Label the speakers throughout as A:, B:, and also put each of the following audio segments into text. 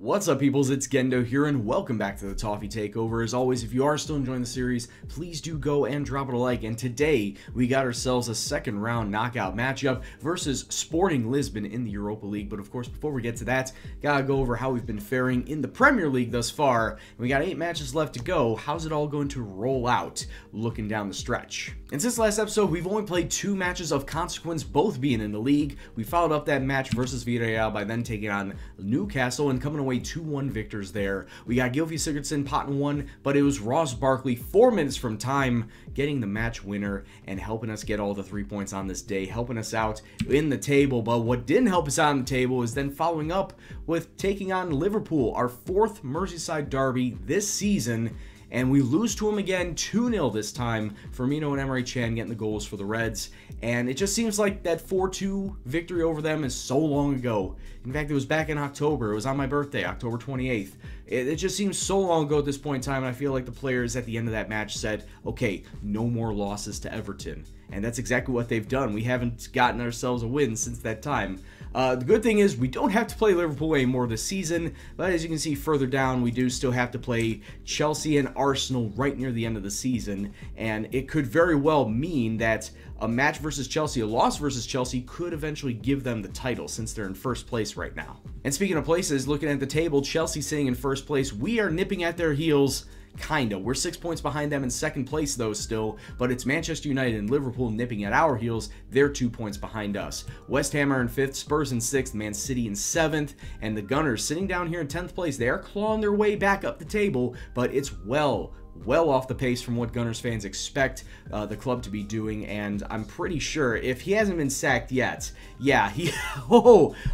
A: What's up, peoples? It's Gendo here, and welcome back to the Toffee Takeover. As always, if you are still enjoying the series, please do go and drop it a like. And today, we got ourselves a second round knockout matchup versus Sporting Lisbon in the Europa League. But of course, before we get to that, gotta go over how we've been faring in the Premier League thus far. We got 8 matches left to go. How's it all going to roll out looking down the stretch? And since last episode, we've only played 2 matches of consequence, both being in the league. We followed up that match versus Villarreal by then taking on Newcastle and coming away 2-1 victors there. We got Gylfi Sigurdsson potting 1, but it was Ross Barkley 4 minutes from time getting the match winner and helping us get all the 3 points on this day, helping us out in the table. But what didn't help us out on the table is then following up with taking on Liverpool, our 4th Merseyside derby this season. And we lose to him again, 2-0 this time. Firmino and Emre Can getting the goals for the Reds. And it just seems like that 4-2 victory over them is so long ago. In fact, it was back in October. It was on my birthday, October 28th. It just seems so long ago at this point in time, and I feel like the players at the end of that match said, okay, no more losses to Everton. And that's exactly what they've done. We haven't gotten ourselves a win since that time. The good thing is we don't have to play Liverpool anymore this season, but as you can see further down, we do still have to play Chelsea and Arsenal right near the end of the season, and it could very well mean that a match versus Chelsea, a loss versus Chelsea, could eventually give them the title since they're in first place right now. And speaking of places, looking at the table, Chelsea sitting in first place, we are nipping at their heels. Kinda. We're 6 points behind them in second place though still, but it's Manchester United and Liverpool nipping at our heels. They're 2 points behind us. West Ham are in 5th, Spurs in 6th, Man City in 7th, and the Gunners sitting down here in 10th place. They are clawing their way back up the table, but it's well off the pace from what Gunners fans expect the club to be doing, and I'm pretty sure if he hasn't been sacked yet, yeah,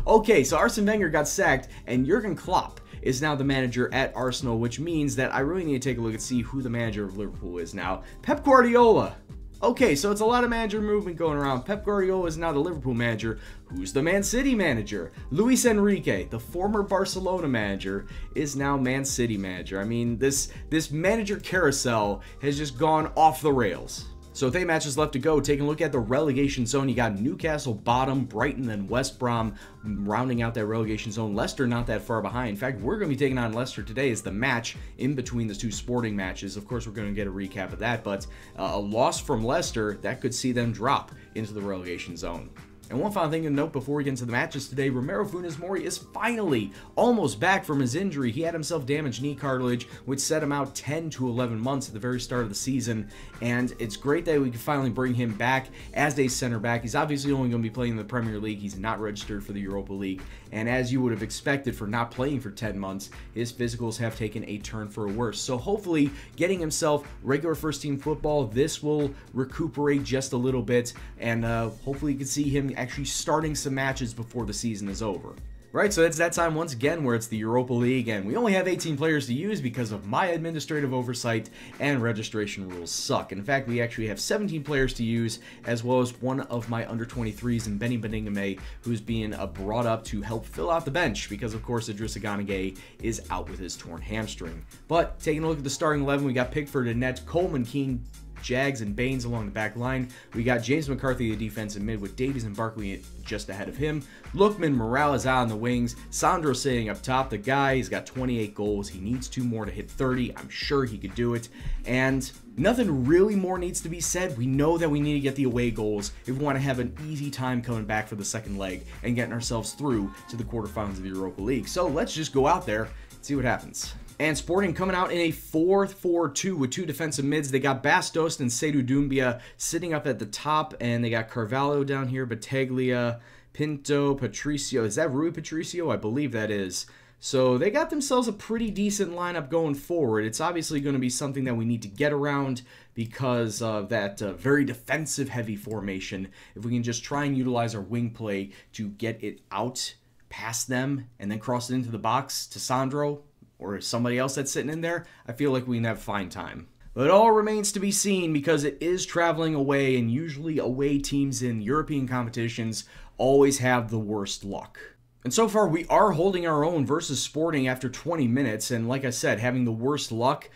A: okay, so Arsene Wenger got sacked, and Jurgen Klopp is now the manager at Arsenal, which means that I really need to take a look and see who the manager of Liverpool is now. Pep Guardiola. Okay, so it's a lot of manager movement going around. Pep Guardiola is now the Liverpool manager. Who's the Man City manager? Luis Enrique, the former Barcelona manager, is now Man City manager. I mean, this manager carousel has just gone off the rails. So with 8 matches left to go, taking a look at the relegation zone, you got Newcastle bottom, Brighton, and West Brom rounding out that relegation zone. Leicester not that far behind. In fact, we're going to be taking on Leicester today as the match in between the 2 Sporting matches. Of course, we're going to get a recap of that, but a loss from Leicester, that could see them drop into the relegation zone. And one final thing to note before we get into the matches today, Romero Funes Mori is finally almost back from his injury. He had himself damaged knee cartilage, which set him out 10 to 11 months at the very start of the season. And it's great that we can finally bring him back as a center back. He's obviously only going to be playing in the Premier League. He's not registered for the Europa League. And as you would have expected for not playing for 10 months, his physicals have taken a turn for worse. So hopefully getting himself regular first team football, this will recuperate just a little bit. And hopefully you can see him actually starting some matches before the season is over. Right, so it's that time once again where it's the Europa League, and we only have 18 players to use because of my administrative oversight and registration rules suck. In fact, we actually have 17 players to use, as well as one of my under-23s in Benny Beningame, who's being brought up to help fill out the bench, because of course Idrissa Ganagay is out with his torn hamstring. But taking a look at the starting 11, we got Pickford and net, Coleman, Keane, Jags, and Baines along the back line. We got James McCarthy, the defensive mid, with Davies and Barkley just ahead of him. Lookman, Morales out on the wings. Sandro sitting up top. The guy, he's got 28 goals. He needs 2 more to hit 30. I'm sure he could do it. And nothing really more needs to be said. We know that we need to get the away goals if we want to have an easy time coming back for the second leg and getting ourselves through to the quarterfinals of the Europa League. So let's just go out there and see what happens. And Sporting coming out in a 4-4-2 with 2 defensive mids. They got Basque, Dost, and Seydou Doumbia sitting up at the top, and they got Carvalho down here, Battaglia, Pinto, Patricio. Is that Rui Patricio? I believe that is. So they got themselves a pretty decent lineup going forward. It's obviously going to be something that we need to get around because of that very defensive-heavy formation. If we can just try and utilize our wing play to get it out past them and then cross it into the box to Sandro, or somebody else that's sitting in there, I feel like we can have a fine time. But it all remains to be seen because it is traveling away, and usually away teams in European competitions always have the worst luck. And so far, we are holding our own versus Sporting after 20 minutes, and like I said, having the worst luck,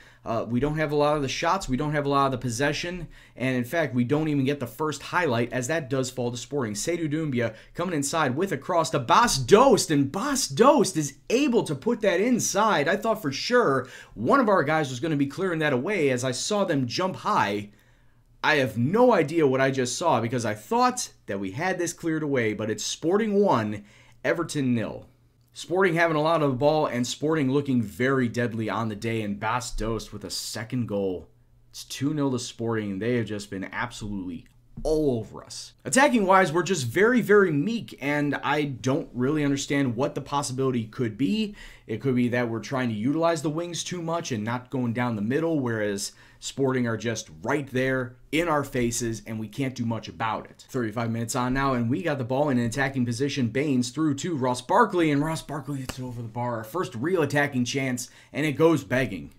A: We don't have a lot of the shots. We don't have a lot of the possession. And in fact, we don't even get the first highlight, as that does fall to Sporting. Seydou Doumbia coming inside with a cross to Basque Dost. And Basque Dost is able to put that inside. I thought for sure one of our guys was going to be clearing that away as I saw them jump high. I have no idea what I just saw because I thought that we had this cleared away, but it's Sporting 1, Everton 0. Sporting having a lot of the ball and Sporting looking very deadly on the day, and Basque Dost with a second goal. It's 2-0 to Sporting. They have just been absolutely all over us. Attacking wise, we're just very, very meek, and I don't really understand what the possibility could be. It could be that we're trying to utilize the wings too much and not going down the middle, whereas Sporting are just right there in our faces, and we can't do much about it. 35 minutes on now, and we got the ball in an attacking position. Baines through to Ross Barkley, and Ross Barkley hits it over the bar. Our first real attacking chance, and it goes begging.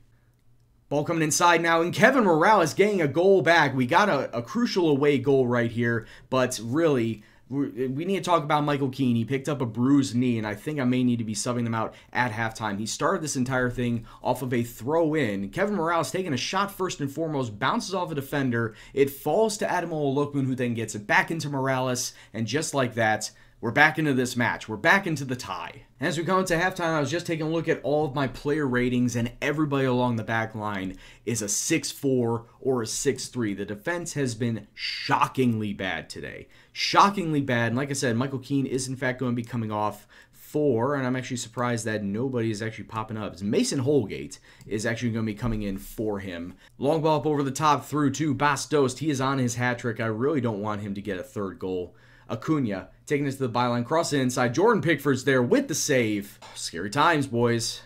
A: Ball coming inside now, and Kevin Morales getting a goal back. We got a crucial away goal right here, but really, we need to talk about Michael Keane. He picked up a bruised knee, and I think I may need to be subbing him out at halftime. He started this entire thing off of a throw-in. Kevin Morales taking a shot first and foremost, bounces off a defender. It falls to Ademola Lookman, who then gets it back into Morales, and just like that, we're back into this match. We're back into the tie. As we come into halftime, I was just taking a look at all of my player ratings, and everybody along the back line is a 6'4 or a 6'3. The defense has been shockingly bad today. Shockingly bad. And like I said, Michael Keane is in fact going to be coming off for, and I'm actually surprised that nobody is actually popping up. Mason Holgate is actually going to be coming in for him. Long ball up over the top through to Basque Dost. He is on his hat trick. I really don't want him to get a third goal. Acuna taking this to the byline, crossing inside. Jordan Pickford's there with the save. Scary times, boys.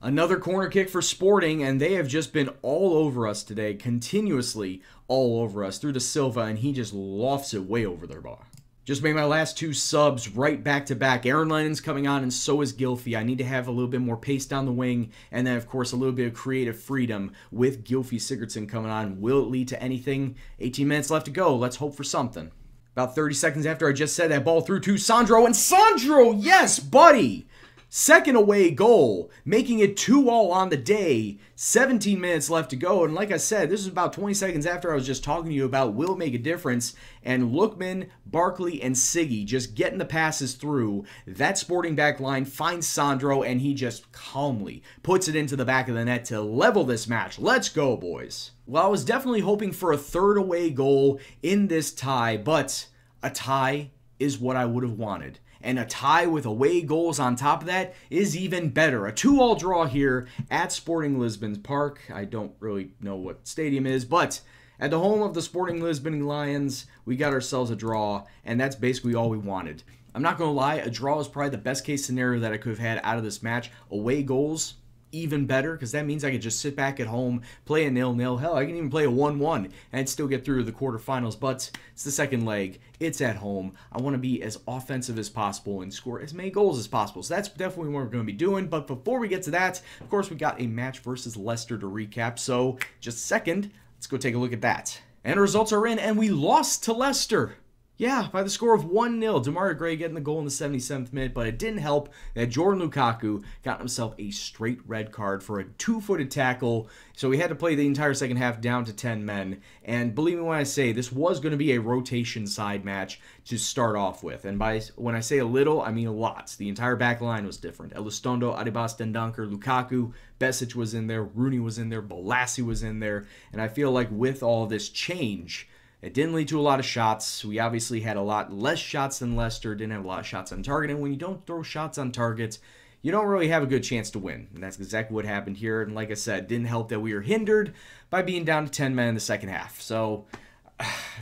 A: Another corner kick for Sporting, and they have just been all over us today, continuously all over us, through to Silva, and he just lofts it way over their bar. Just made my last two subs right back to back. Aaron Lennon's coming on, and so is Gylfi. I need to have a little bit more pace down the wing, and then, of course, a little bit of creative freedom with Gylfi Sigurdsson coming on. Will it lead to anything? 18 minutes left to go. Let's hope for something. About 30 seconds after I just said that, ball through to Sandro, and Sandro, yes, buddy! Second away goal, making it 2-2 on the day. 17 minutes left to go, and like I said, this is about 20 seconds after I was just talking to you about will it make a difference, and Lookman, Barkley, and Siggy just getting the passes through. That Sporting back line finds Sandro, and he just calmly puts it into the back of the net to level this match. Let's go, boys. Well, I was definitely hoping for a third away goal in this tie, but a tie is what I would have wanted. And a tie with away goals on top of that is even better. A 2-2 draw here at Sporting Lisbon's Park. I don't really know what stadium is, but at the home of the Sporting Lisbon Lions, we got ourselves a draw, and that's basically all we wanted. I'm not going to lie, a draw is probably the best case scenario that I could have had out of this match. Away goals, even better, because that means I could just sit back at home, play a 0-0. Hell, I can even play a 1-1 and still get through to the quarterfinals, but it's the second leg. It's at home. I want to be as offensive as possible and score as many goals as possible, so that's definitely what we're going to be doing. But before we get to that, of course, we got a match versus Leicester to recap, so just a second, let's go take a look at that. And the results are in, and we lost to Leicester. Yeah, by the score of 1-0. Demarai Gray getting the goal in the 77th minute, but it didn't help that Jordan Lukaku got himself a straight red card for a two-footed tackle, so we had to play the entire second half down to 10 men. And believe me when I say, this was going to be a rotation side match to start off with. And when I say a little, I mean a lot. The entire back line was different. Elizondo, Adibas, Dendoncker, Lukaku, Besic was in there, Rooney was in there, Balassi was in there, and I feel like with all this change, it didn't lead to a lot of shots. We obviously had a lot less shots than Leicester, didn't have a lot of shots on target, and when you don't throw shots on target, you don't really have a good chance to win. And that's exactly what happened here, and like I said, didn't help that we were hindered by being down to 10 men in the second half. So,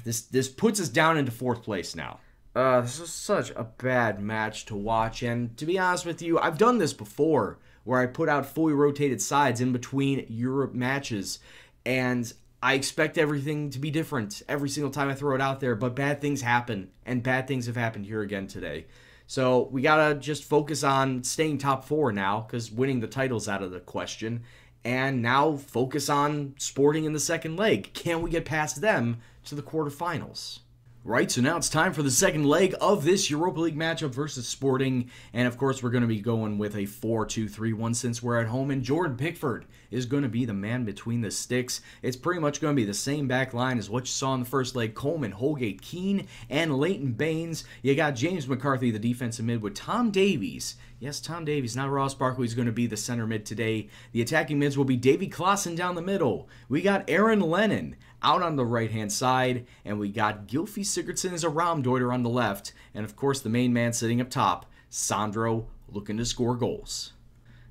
A: this puts us down into 4th place now. This is such a bad match to watch, and to be honest with you, I've done this before, where I put out fully rotated sides in between Europe matches, and I expect everything to be different every single time I throw it out there, but bad things happen, and bad things have happened here again today. So we gotta just focus on staying top 4 now, because winning the title's out of the question, and now focus on Sporting in the second leg. Can we get past them to the quarterfinals? Right, so now it's time for the second leg of this Europa League matchup versus Sporting. And of course, we're going to be going with a 4-2-3-1 since we're at home. And Jordan Pickford is going to be the man between the sticks. It's pretty much going to be the same back line as what you saw in the first leg. Koeman, Holgate, Keane, and Leighton Baines. You got James McCarthy, the defensive mid, with Tom Davies. Yes, Tom Davies, not Ross Barkley, is going to be the center mid today. The attacking mids will be Davy Klaassen down the middle. We got Aaron Lennon out on the right-hand side, and we got Gylfi Sigurdsson as a Raumdeuter on the left, and of course the main man sitting up top, Sandro, looking to score goals.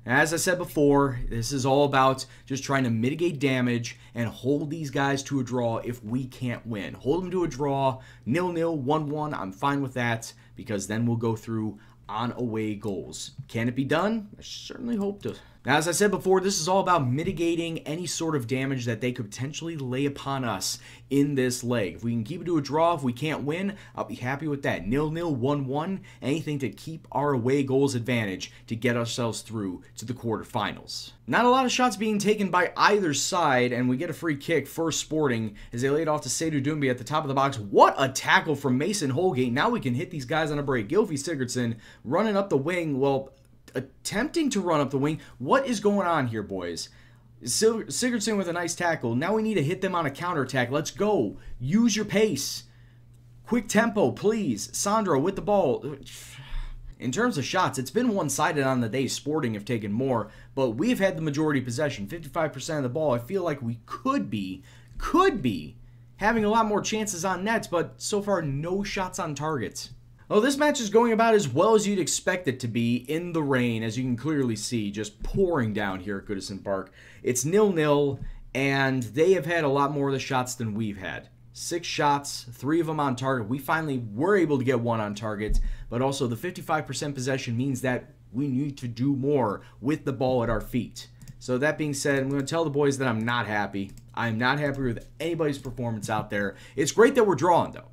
A: As I said before, this is all about just trying to mitigate damage and hold these guys to a draw if we can't win. Hold them to a draw, 0-0, 1-1, I'm fine with that, because then we'll go through on away goals. Can it be done? I certainly hope to. Now, as I said before, this is all about mitigating any sort of damage that they could potentially lay upon us in this leg. If we can keep it to a draw, if we can't win, I'll be happy with that. 0-0, 1-1, anything to keep our away goals advantage to get ourselves through to the quarterfinals. Not a lot of shots being taken by either side, and we get a free kick for Sporting as they lay it off to Seydou Doumbia at the top of the box. What a tackle from Mason Holgate. Now we can hit these guys on a break. Gylfi Sigurdsson running up the wing, well, attempting to run up the wing. What is going on here, boys? Sigurdsson with a nice tackle. Now we need to hit them on a counterattack. Let's go. Use your pace. Quick tempo, please. Sandro with the ball. In terms of shots, it's been one-sided on the day. Sporting have taken more, but we've had the majority possession. 55% of the ball. I feel like we could be having a lot more chances on nets, but so far no shots on targets. Well, this match is going about as well as you'd expect it to be in the rain, as you can clearly see, just pouring down here at Goodison Park. It's 0-0, and they have had a lot more of the shots than we've had. 6 shots, 3 of them on target. We finally were able to get 1 on target, but also the 55% possession means that we need to do more with the ball at our feet. So that being said, I'm going to tell the boys that I'm not happy. I'm not happy with anybody's performance out there. It's great that we're drawing, though.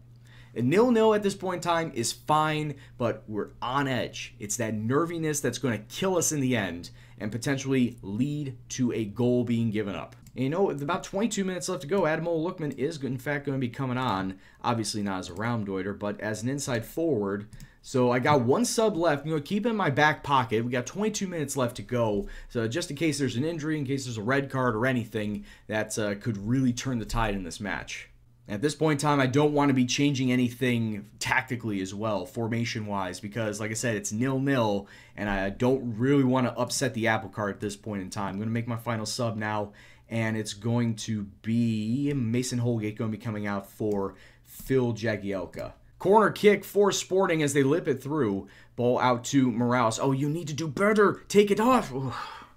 A: A 0-0 at this point in time is fine, but we're on edge. It's that nerviness that's going to kill us in the end and potentially lead to a goal being given up. And you know, with about 22 minutes left to go, Ademola Lookman is in fact going to be coming on. Obviously not as a Raumdeuter, but as an inside forward. So I got 1 sub left. I'm going to keep it in my back pocket. We got 22 minutes left to go. So just in case there's an injury, in case there's a red card or anything that could really turn the tide in this match. At this point in time, I don't want to be changing anything tactically as well, formation-wise, because, like I said, it's 0-0, and I don't really want to upset the apple cart at this point in time. I'm going to make my final sub now, and it's going to be Mason Holgate going to be coming out for Phil Jagielka. Corner kick for Sporting as they lip it through. Ball out to Morales. Oh, you need to do better. Take it off. Ooh.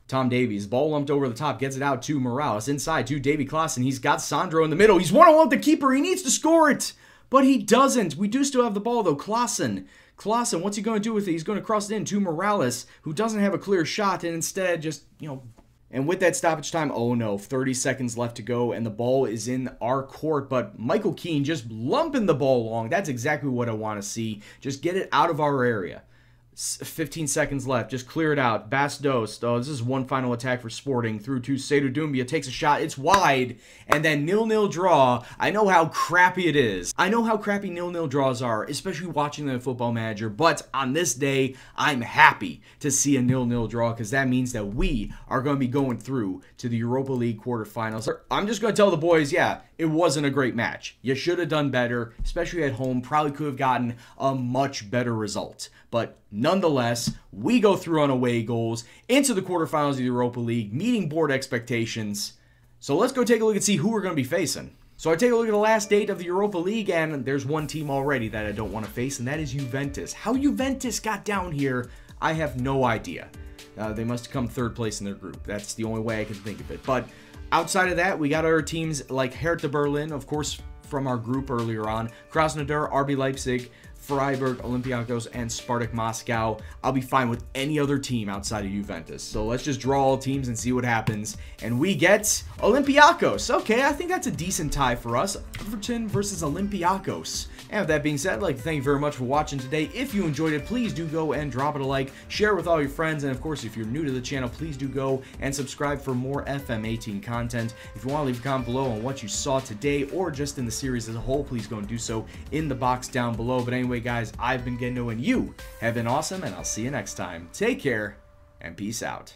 A: Tom Davies, ball lumped over the top, gets it out to Morales. Inside to Davy Klaassen. He's got Sandro in the middle. He's one-on-one with the keeper. He needs to score it, but he doesn't. We do still have the ball, though. Klaassen, what's he going to do with it? He's going to cross it in to Morales, who doesn't have a clear shot, and instead just, And with that stoppage time, oh no, 30 seconds left to go, and the ball is in our court, but Michael Keane just lumping the ball long. That's exactly what I want to see. Just get it out of our area. 15 seconds left. Just clear it out. Basque Dost. Oh, this is one final attack for Sporting. Through to Seydou Doumbia. Takes a shot. It's wide. And then 0-0 draw. I know how crappy it is. I know how crappy 0-0 draws are, especially watching the Football Manager. But on this day, I'm happy to see a 0-0 draw because that means that we are going to be going through to the Europa League quarterfinals. I'm just going to tell the boys, yeah, it wasn't a great match. You should have done better, especially at home. Probably could have gotten a much better result. But nonetheless, we go through on away goals into the quarterfinals of the Europa League, meeting board expectations. So let's go take a look and see who we're going to be facing. So I take a look at the last date of the Europa League, and there's one team already that I don't want to face, and that is Juventus. How Juventus got down here, I have no idea. They must have come third place in their group. That's the only way I can think of it. But outside of that, we got other teams like Hertha Berlin, of course, from our group earlier on, Krasnodar, RB Leipzig, Freiburg, Olympiacos, and Spartak Moscow. I'll be fine with any other team outside of Juventus. So let's just draw all teams and see what happens. And we get Olympiacos. Okay, I think that's a decent tie for us. Everton versus Olympiacos. And with that being said, I'd like to thank you very much for watching today. If you enjoyed it, please do go and drop it a like, share with all your friends, and of course, if you're new to the channel, please do go and subscribe for more FM18 content. If you want to leave a comment below on what you saw today or just in the series as a whole, please go and do so in the box down below. But anyway, guys, I've been Gendo, and you have been awesome, and I'll see you next time. Take care, and peace out.